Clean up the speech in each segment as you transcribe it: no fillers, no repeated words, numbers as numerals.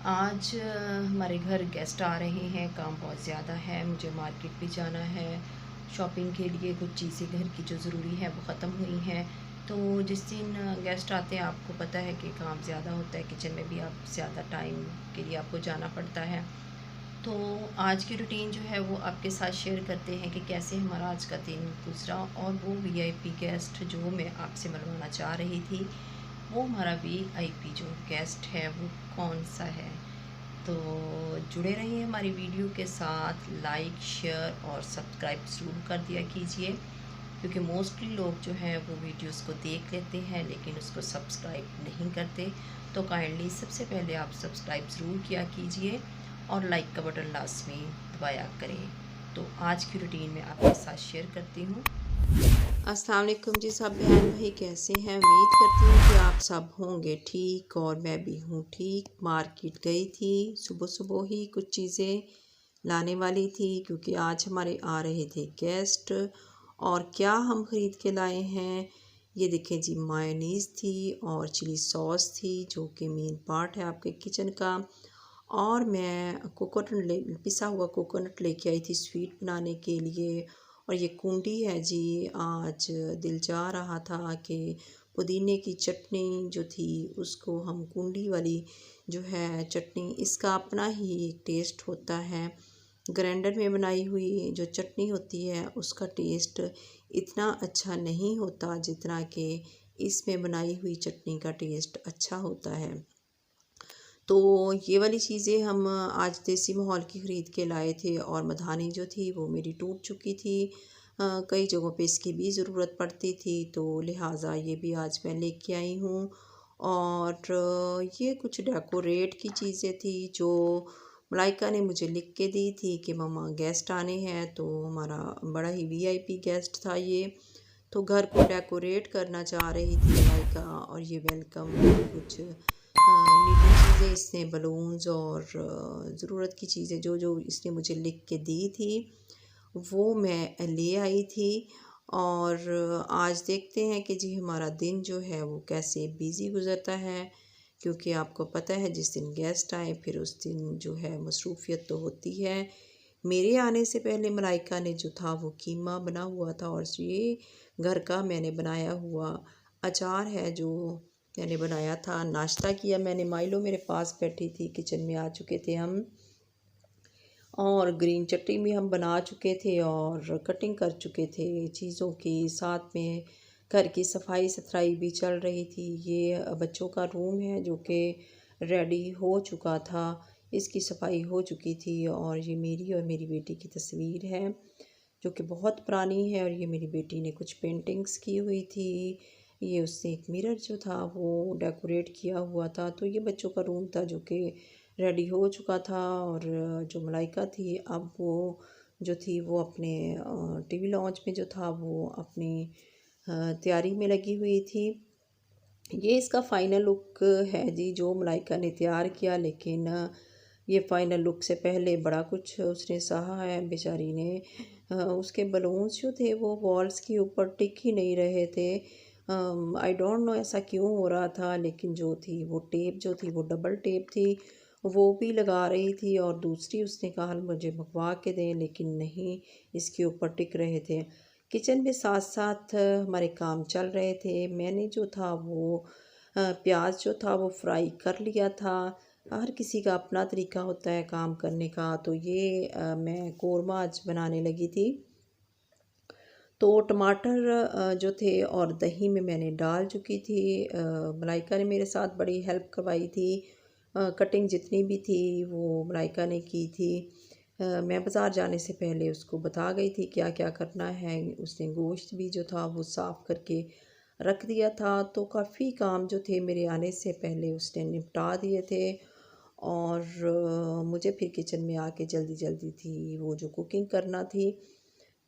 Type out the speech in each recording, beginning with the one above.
आज हमारे घर गेस्ट आ रहे हैं। काम बहुत ज़्यादा है, मुझे मार्केट भी जाना है शॉपिंग के लिए। कुछ चीज़ें घर की जो ज़रूरी है वो ख़त्म हुई हैं। तो जिस दिन गेस्ट आते हैं आपको पता है कि काम ज़्यादा होता है, किचन में भी आप ज़्यादा टाइम के लिए आपको जाना पड़ता है। तो आज की रूटीन जो है वो आपके साथ शेयर करते हैं कि कैसे हमारा आज का दिन गुजरा। और वो वीआईपी गेस्ट जो मैं आपसे मिलवाना चाह रही थी, वो हमारा वीआईपी जो गेस्ट है वो कौन सा है। तो जुड़े रहिए हमारी वीडियो के साथ, लाइक शेयर और सब्सक्राइब ज़रूर कर दिया कीजिए, क्योंकि मोस्टली लोग जो हैं वो वीडियोस को देख लेते हैं लेकिन उसको सब्सक्राइब नहीं करते। तो काइंडली सबसे पहले आप सब्सक्राइब ज़रूर किया कीजिए और लाइक का बटन लाजमी दबाया करें। तो आज की रूटीन में आपके साथ शेयर करती हूँ। अस्सलाम वालेकुम जी, सब बहन भाई कैसे हैं। उम्मीद करती हूँ कि आप सब होंगे ठीक और मैं भी हूँ ठीक। मार्केट गई थी सुबह सुबह ही, कुछ चीज़ें लाने वाली थी क्योंकि आज हमारे आ रहे थे गेस्ट। और क्या हम ख़रीद के लाए हैं ये देखें जी। मायोनीज़ थी और चिली सॉस थी जो कि मेन पार्ट है आपके किचन का। और मैं पिसा हुआ कोकोनट लेके आई थी स्वीट बनाने के लिए। और ये कुंडी है जी। आज दिल चाह रहा था कि पुदीने की चटनी जो थी उसको हम कुंडी वाली जो है चटनी, इसका अपना ही एक टेस्ट होता है। ग्राइंडर में बनाई हुई जो चटनी होती है उसका टेस्ट इतना अच्छा नहीं होता जितना कि इसमें बनाई हुई चटनी का टेस्ट अच्छा होता है। तो ये वाली चीज़ें हम आज देसी माहौल की ख़रीद के लाए थे। और मधानी जो थी वो मेरी टूट चुकी थी। कई जगहों पे इसकी भी ज़रूरत पड़ती थी, तो लिहाजा ये भी आज मैं लेके आई हूँ। और ये कुछ डेकोरेट की चीज़ें थी जो मलाइका ने मुझे लिख के दी थी कि मम्मा गेस्ट आने हैं। तो हमारा बड़ा ही वीआईपी गेस्ट था ये, तो घर को डेकोरेट करना चाह रही थी मलाइका। और ये वेलकम कुछ नीडी चीज़ें इसने बलून्स और ज़रूरत की चीज़ें जो जो इसने मुझे लिख के दी थी वो मैं ले आई थी। और आज देखते हैं कि जी हमारा दिन जो है वो कैसे बिज़ी गुज़रता है, क्योंकि आपको पता है जिस दिन गेस्ट आए फिर उस दिन जो है मसरूफ़ियत तो होती है। मेरे आने से पहले मलाइका ने जो था वो कीमा बना हुआ था, और ये घर का मैंने बनाया हुआ अचार है जो मैंने बनाया था। नाश्ता किया मैंने, माइलो मेरे पास बैठी थी, किचन में आ चुके थे हम। और ग्रीन चटनी भी हम बना चुके थे और कटिंग कर चुके थे चीज़ों की। साथ में घर की सफाई सुथराई भी चल रही थी। ये बच्चों का रूम है जो कि रेडी हो चुका था, इसकी सफाई हो चुकी थी। और ये मेरी और मेरी बेटी की तस्वीर है जो कि बहुत पुरानी है। और ये मेरी बेटी ने कुछ पेंटिंग्स की हुई थी। ये उसने एक मिरर जो था वो डेकोरेट किया हुआ था। तो ये बच्चों का रूम था जो कि रेडी हो चुका था। और जो मलाइका थी अब वो जो थी वो अपने टीवी लॉन्च में जो था वो अपनी तैयारी में लगी हुई थी। ये इसका फ़ाइनल लुक है जी जो मलाइका ने तैयार किया। लेकिन ये फ़ाइनल लुक से पहले बड़ा कुछ उसने सहा है बेचारी ने। उसके बलून्स जो थे वो वॉल्स के ऊपर टिक ही नहीं रहे थे। आई डोंट नो ऐसा क्यों हो रहा था, लेकिन जो थी वो टेप जो थी वो डबल टेप थी, वो भी लगा रही थी। और दूसरी उसने कहा मुझे मंगवा के दें, लेकिन नहीं, इसके ऊपर टिक रहे थे। किचन में साथ साथ हमारे काम चल रहे थे। मैंने जो था वो प्याज जो था वो फ्राई कर लिया था। हर किसी का अपना तरीका होता है काम करने का। तो ये मैं कोरमा आज बनाने लगी थी। तो टमाटर जो थे और दही में मैंने डाल चुकी थी। मलाइका ने मेरे साथ बड़ी हेल्प करवाई थी। कटिंग जितनी भी थी वो मलाइका ने की थी। मैं बाज़ार जाने से पहले उसको बता गई थी क्या क्या करना है। उसने गोश्त भी जो था वो साफ़ करके रख दिया था। तो काफ़ी काम जो थे मेरे आने से पहले उसने निपटा दिए थे। और मुझे फिर किचन में आके जल्दी जल्दी थी वो जो कुकिंग करना थी।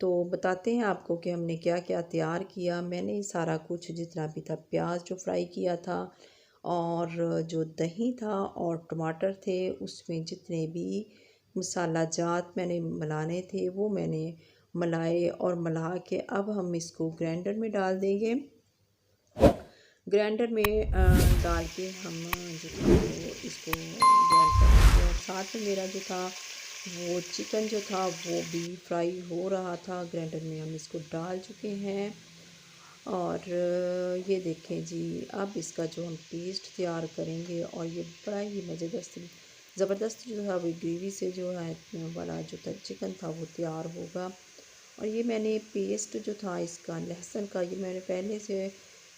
तो बताते हैं आपको कि हमने क्या क्या तैयार किया। मैंने सारा कुछ जितना भी था, प्याज जो फ्राई किया था और जो दही था और टमाटर थे, उसमें जितने भी मसाला जात मैंने मिलाने थे वो मैंने मिलाए। और मिला के अब हम इसको ग्राइंडर में डाल देंगे। ग्राइंडर में डाल के हम जो था वो इसको ग्राइंड साथ में मेरा जो था वो चिकन जो था वो भी फ्राई हो रहा था। ग्राइंडर में हम इसको डाल चुके हैं और ये देखें जी, अब इसका जो हम पेस्ट तैयार करेंगे और ये बड़ा ही ज़बरदस्त जो है वो ग्रेवी से जो है वाला जो था चिकन था वो तैयार होगा। और ये मैंने पेस्ट जो था इसका लहसुन का, ये मैंने पहले से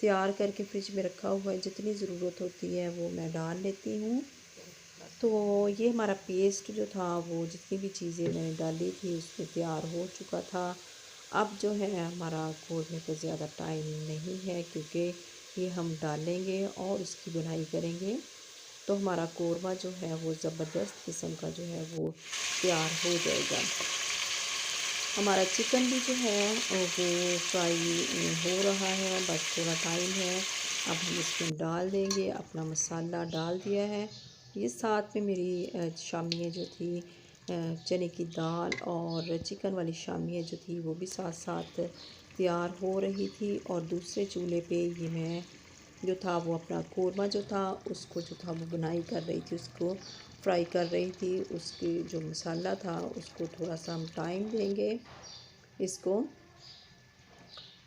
तैयार करके फ्रिज में रखा हुआ है। जितनी ज़रूरत होती है वो मैं डाल लेती हूँ। तो ये हमारा पेस्ट जो था वो जितनी भी चीज़ें मैंने डाली थी उसमें तैयार हो चुका था। अब जो है हमारा घोलने को ज़्यादा टाइम नहीं है, क्योंकि ये हम डालेंगे और उसकी बुनाई करेंगे तो हमारा कोरमा जो है वो ज़बरदस्त किस्म का जो है वो तैयार हो जाएगा। हमारा चिकन भी जो है वो फ्राई हो रहा है, बस थोड़ा टाइम है। अब हम इसमें डाल देंगे, अपना मसाला डाल दिया है। ये साथ में मेरी शामियाँ जो थी चने की दाल और चिकन वाली शामियाँ जो थी वो भी साथ साथ तैयार हो रही थी। और दूसरे चूल्हे पे ये मैं जो था वो अपना कोरमा जो था उसको जो था वो बुनाई कर रही थी, उसको फ्राई कर रही थी। उसकी जो मसाला था उसको थोड़ा सा हम टाइम देंगे इसको।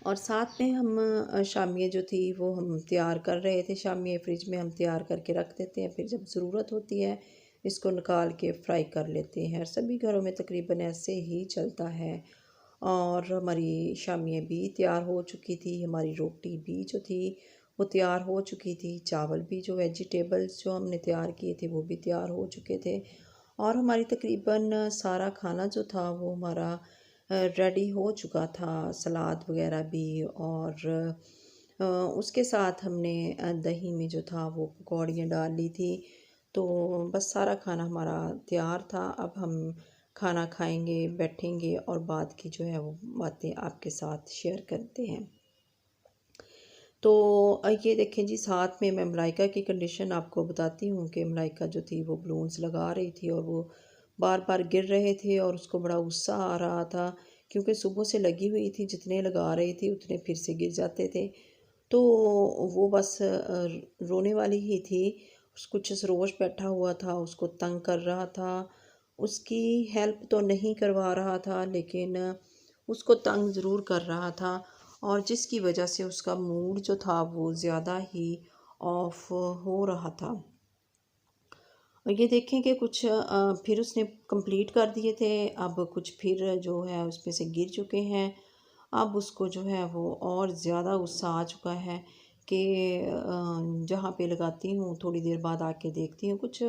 और साथ में हम शामियाँ जो थी वो हम तैयार कर रहे थे। शामियाँ फ्रिज में हम तैयार करके रख देते हैं, फिर जब ज़रूरत होती है इसको निकाल के फ्राई कर लेते हैं। सभी घरों में तकरीबन ऐसे ही चलता है। और हमारी शामियाँ भी तैयार हो चुकी थी, हमारी रोटी भी जो थी वो तैयार हो चुकी थी, चावल भी जो वेजिटेबल्स जो हमने तैयार किए थे वो भी तैयार हो चुके थे। और हमारी तकरीबन सारा खाना जो था वो हमारा रेडी हो चुका था, सलाद वगैरह भी। और उसके साथ हमने दही में जो था वो पकौड़ियाँ डाल ली थी। तो बस सारा खाना हमारा तैयार था। अब हम खाना खाएंगे, बैठेंगे और बाद की जो है वो बातें आपके साथ शेयर करते हैं। तो ये देखें जी, साथ में मैं मलाइका की कंडीशन आपको बताती हूँ कि मलाइका जो थी वो बलून्स लगा रही थी और वो बार बार गिर रहे थे और उसको बड़ा गुस्सा आ रहा था, क्योंकि सुबह से लगी हुई थी, जितने लगा रही थी उतने फिर से गिर जाते थे। तो वो बस रोने वाली ही थी। कुछ सरोज बैठा हुआ था, उसको तंग कर रहा था। उसकी हेल्प तो नहीं करवा रहा था, लेकिन उसको तंग ज़रूर कर रहा था। और जिसकी वजह से उसका मूड जो था वो ज़्यादा ही ऑफ हो रहा था। और ये देखें कि कुछ फिर उसने कंप्लीट कर दिए थे, अब कुछ फिर जो है उसमें से गिर चुके हैं। अब उसको जो है वो और ज़्यादा गुस्सा आ चुका है कि जहाँ पे लगाती हूँ थोड़ी देर बाद आके देखती हूँ कुछ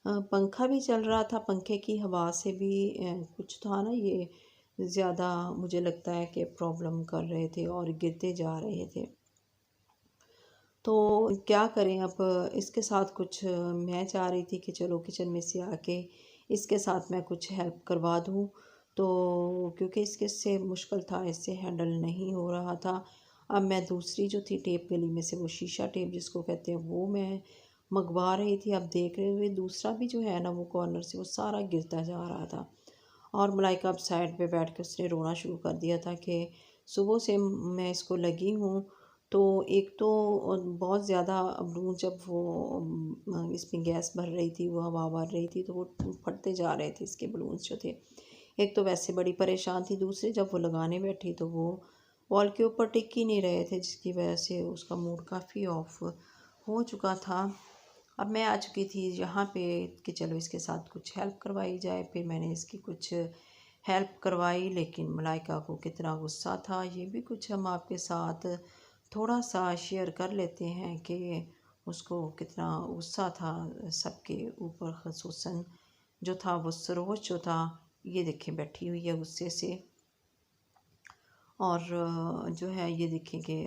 पंखा भी चल रहा था, पंखे की हवा से भी कुछ था ना, ये ज़्यादा मुझे लगता है कि प्रॉब्लम कर रहे थे और गिरते जा रहे थे। तो क्या करें अब इसके साथ कुछ मैं चाह रही थी कि चलो किचन में से आके इसके साथ मैं कुछ हेल्प करवा दूँ। तो क्योंकि इसके से मुश्किल था, इससे हैंडल नहीं हो रहा था। अब मैं दूसरी जो थी टेप गली में से, वो शीशा टेप जिसको कहते हैं, वो मैं मंगवा रही थी। अब देख रहे हुए दूसरा भी जो है ना वो कॉर्नर से वो सारा गिरता जा रहा था। और मलाइका अब साइड पे बैठ के उसने रोना शुरू कर दिया था कि सुबह से मैं इसको लगी हूँ। तो एक तो बहुत ज़्यादा बलून जब वो इसमें गैस भर रही थी, वो हवा भर रही थी, तो वो फटते जा रहे थे इसके बलून्स जो थे। एक तो वैसे बड़ी परेशान थी, दूसरे जब वो लगाने बैठी तो वो वॉल के ऊपर टिक ही नहीं रहे थे, जिसकी वजह से उसका मूड काफ़ी ऑफ हो चुका था। अब मैं आ चुकी थी यहाँ पे कि चलो इसके साथ कुछ हेल्प करवाई जाए। फिर मैंने इसकी कुछ हेल्प करवाई, लेकिन मलाइका को कितना गुस्सा था ये भी कुछ हम आपके साथ थोड़ा सा शेयर कर लेते हैं कि उसको कितना गुस्सा था सबके ऊपर, ख़ुसूसन जो था वो सरोज जो था, ये देखें बैठी हुई है गुस्से से। और जो है ये देखें कि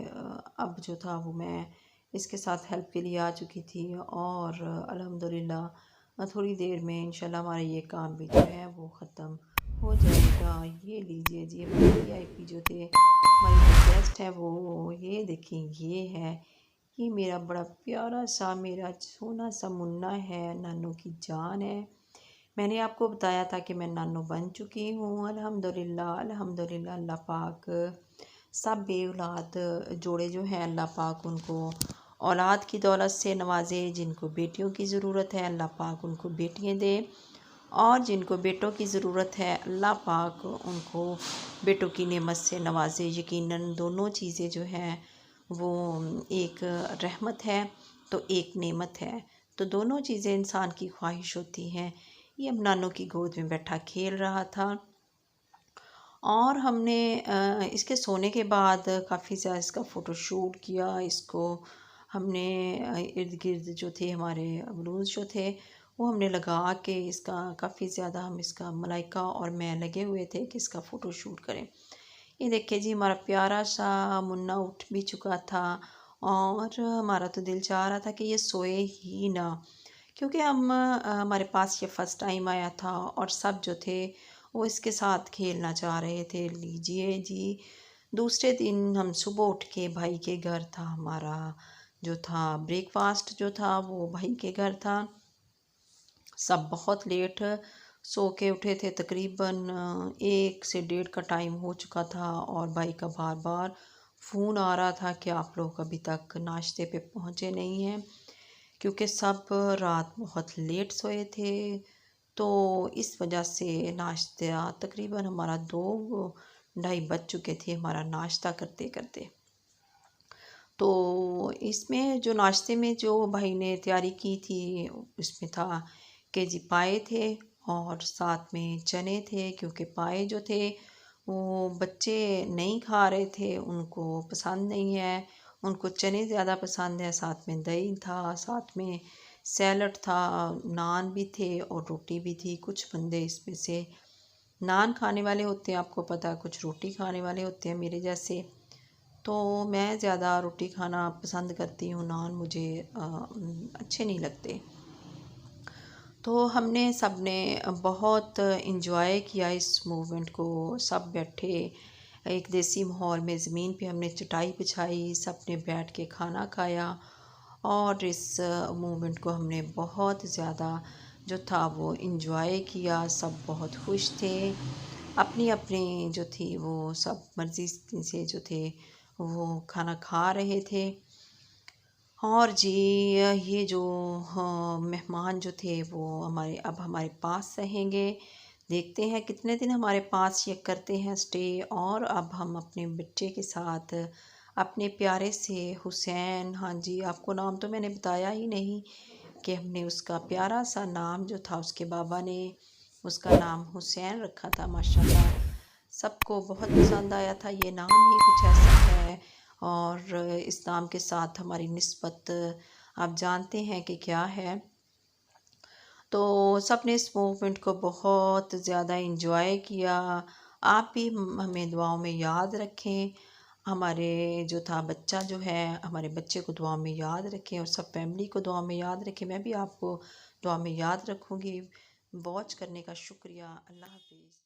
अब जो था वो मैं इसके साथ हेल्प के लिए आ चुकी थी। और अल्हम्दुलिल्लाह थोड़ी देर में इंशाल्लाह हमारा ये काम भी जो है वो ख़त्म हो जाएगा। ये लीजिए जी, हमारे वीआईपी जो थे, हमारे जो गेस्ट हैं, वो ये देखें, ये है, ये मेरा बड़ा प्यारा सा मेरा सोना सा मुन्ना है, नानू की जान है। मैंने आपको बताया था कि मैं नानो बन चुकी हूँ, अल्हम्दुलिल्लाह अल्हम्दुलिल्लाह। अल्लाह पाक सब बे औलाद जोड़े जो हैं, अल्लाह पाक उनको औलाद की दौलत से नवाजे। जिनको बेटियों की ज़रूरत है अल्लाह पाक उनको बेटियाँ दे, और जिनको बेटों की ज़रूरत है अल्लाह पाक उनको बेटों की नेमत से नवाजे। यकीनन दोनों चीज़ें जो हैं वो एक रहमत है तो एक नेमत है, तो दोनों चीज़ें इंसान की ख्वाहिश होती हैं। ये अब नानों की गोद में बैठा खेल रहा था, और हमने इसके सोने के बाद काफ़ी ज़्यादा इसका फ़ोटोशूट किया। इसको हमने इर्द गिर्द जो थे हमारे बलून्स जो थे वो हमने लगा के इसका काफ़ी ज़्यादा हम इसका मलाइका और मैं लगे हुए थे कि इसका फ़ोटोशूट करें। ये देखिए जी, हमारा प्यारा सा मुन्ना उठ भी चुका था, और हमारा तो दिल चाह रहा था कि ये सोए ही ना, क्योंकि हमारे पास ये फ़र्स्ट टाइम आया था और सब जो थे वो इसके साथ खेलना चाह रहे थे। लीजिए जी, दूसरे दिन हम सुबह उठ के भाई के घर था हमारा जो था ब्रेकफास्ट जो था वो भाई के घर था। सब बहुत लेट सो के उठे थे, तकरीबन 1 से 1:30 का टाइम हो चुका था, और भाई का बार बार फ़ोन आ रहा था कि आप लोग अभी तक नाश्ते पे पहुँचे नहीं हैं, क्योंकि सब रात बहुत लेट सोए थे। तो इस वजह से नाश्ता तकरीबन हमारा 2 ढाई बज चुके थे हमारा नाश्ता करते करते। तो इसमें जो नाश्ते में जो भाई ने तैयारी की थी उसमें था कि जी पाए थे और साथ में चने थे, क्योंकि पाए जो थे वो बच्चे नहीं खा रहे थे, उनको पसंद नहीं है, उनको चने ज़्यादा पसंद है। साथ में दही था, साथ में सैलड था, नान भी थे और रोटी भी थी। कुछ बंदे इसमें से नान खाने वाले होते हैं, आपको पता है, कुछ रोटी खाने वाले होते हैं मेरे जैसे। तो मैं ज़्यादा रोटी खाना पसंद करती हूँ, नान मुझे अच्छे नहीं लगते। तो हमने सब ने बहुत इन्जॉय किया इस मूवमेंट को। सब बैठे एक देसी माहौल में ज़मीन पे हमने चटाई बिछाई, सब ने बैठ के खाना खाया, और इस मूवमेंट को हमने बहुत ज़्यादा जो था वो इन्जॉय किया। सब बहुत खुश थे, अपनी अपनी जो थी वो सब मर्ज़ी से जो थे वो खाना खा रहे थे। और जी, ये जो मेहमान जो थे वो हमारे अब हमारे पास रहेंगे। देखते हैं कितने दिन हमारे पास ये करते हैं स्टे। और अब हम अपने बच्चे के साथ अपने प्यारे से हुसैन, हाँ जी, आपको नाम तो मैंने बताया ही नहीं कि हमने उसका प्यारा सा नाम जो था उसके बाबा ने उसका नाम हुसैन रखा था। माशाल्लाह सबको बहुत पसंद आया था। ये नाम ही कुछ ऐसा है, और इस नाम के साथ हमारी निस्बत आप जानते हैं कि क्या है। तो सब ने इस मूवमेंट को बहुत ज़्यादा इन्जॉय किया। आप भी हमें दुआओं में याद रखें। हमारे जो था बच्चा जो है हमारे बच्चे को दुआ में याद रखें, और सब फैमिली को दुआ में याद रखें। मैं भी आपको दुआ में याद रखूँगी। वॉच करने का शुक्रिया। अल्लाह हाफ़िज़।